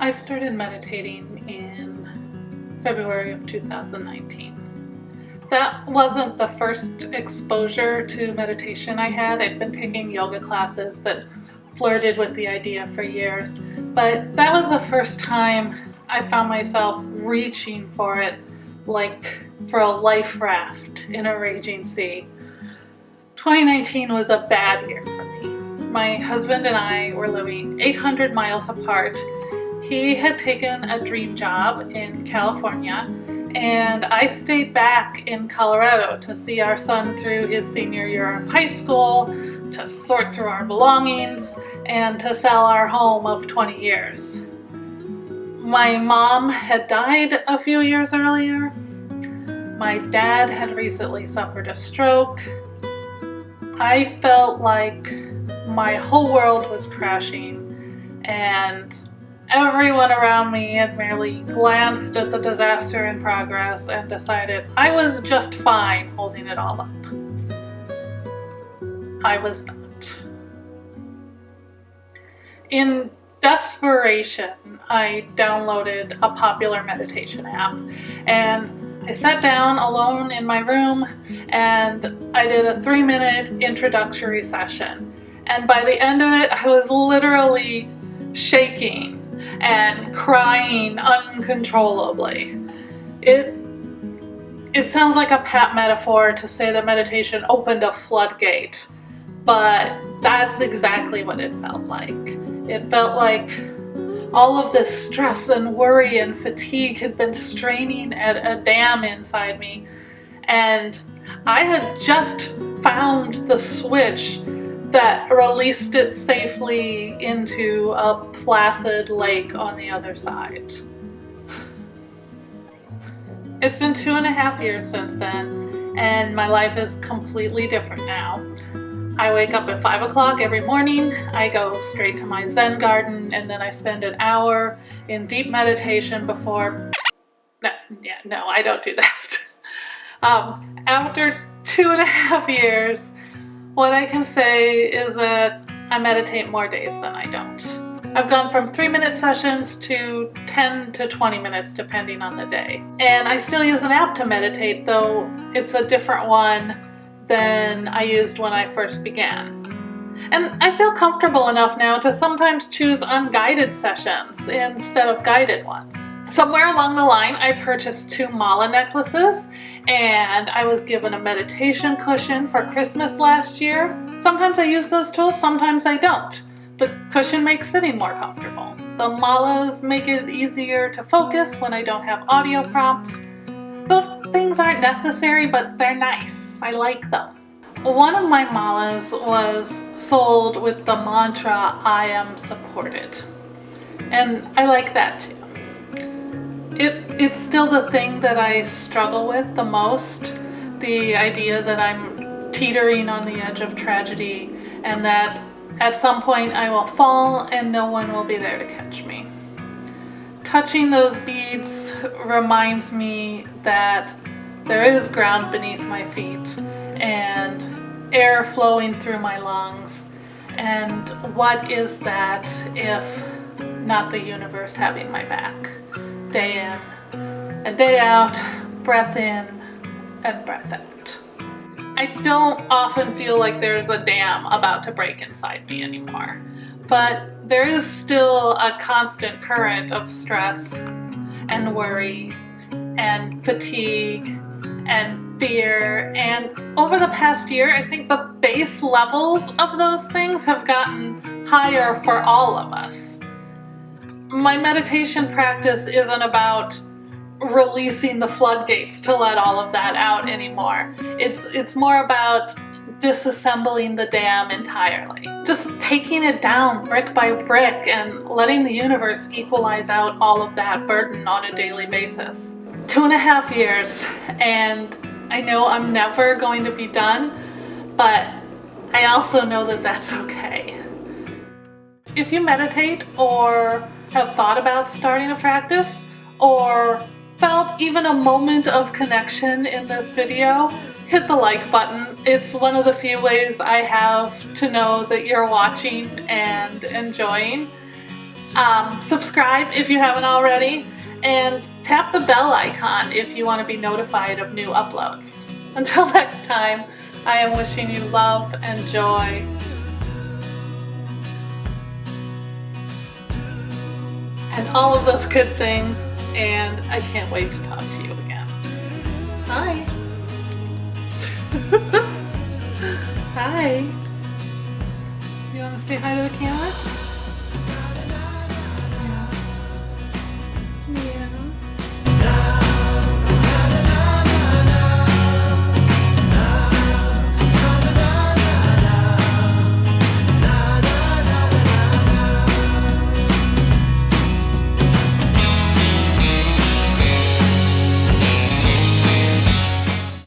I started meditating in February of 2019. That wasn't the first exposure to meditation I had. I'd been taking yoga classes that flirted with the idea for years, but that was the first time I found myself reaching for it like for a life raft in a raging sea. 2019 was a bad year for me. My husband and I were living 800 miles apart. He had taken a dream job in California, and I stayed back in Colorado to see our son through his senior year of high school, to sort through our belongings, and to sell our home of 20 years. My mom had died a few years earlier. My dad had recently suffered a stroke. I felt like my whole world was crashing, and everyone around me had merely glanced at the disaster in progress and decided I was just fine holding it all up. I was not. In desperation, I downloaded a popular meditation app, and I sat down alone in my room and I did a 3-minute introductory session. And by the end of it, I was literally shaking and crying uncontrollably. It sounds like a pat metaphor to say that meditation opened a floodgate, but that's exactly what it felt like. It felt like all of this stress and worry and fatigue had been straining at a dam inside me, and I had just found the switch that released it safely into a placid lake on the other side. It's been 2.5 years since then, and my life is completely different now. I wake up at 5 o'clock every morning, I go straight to my Zen garden, and then I spend an hour in deep meditation before... No, I don't do that. After 2.5 years, what I can say is that I meditate more days than I don't. I've gone from 3-minute sessions to 10 to 20 minutes depending on the day. And I still use an app to meditate, though it's a different one than I used when I first began. And I feel comfortable enough now to sometimes choose unguided sessions instead of guided ones. Somewhere along the line, I purchased 2 mala necklaces, and I was given a meditation cushion for Christmas last year. Sometimes I use those tools, sometimes I don't. The cushion makes sitting more comfortable. The malas make it easier to focus when I don't have audio prompts. Those things aren't necessary, but they're nice. I like them. One of my malas was sold with the mantra, I am supported. And I like that too. It's still the thing that I struggle with the most, the idea that I'm teetering on the edge of tragedy and that at some point I will fall and no one will be there to catch me. Touching those beads reminds me that there is ground beneath my feet and air flowing through my lungs. And what is that if not the universe having my back? Day in and day out, breath in and breath out. I don't often feel like there's a dam about to break inside me anymore, but there is still a constant current of stress and worry and fatigue and fear, and over the past year I think the base levels of those things have gotten higher for all of us. My meditation practice isn't about releasing the floodgates to let all of that out anymore. It's more about disassembling the dam entirely. Just taking it down brick by brick and letting the universe equalize out all of that burden on a daily basis. 2.5 years, and I know I'm never going to be done, but I also know that that's okay. If you meditate or have thought about starting a practice or felt even a moment of connection in this video, hit the like button. It's one of the few ways I have to know that you're watching and enjoying. Subscribe if you haven't already, and tap the bell icon if you want to be notified of new uploads. Until next time, I am wishing you love and joy. And all of those good things, and I can't wait to talk to you again. Hi. Hi. You want to say hi to the camera?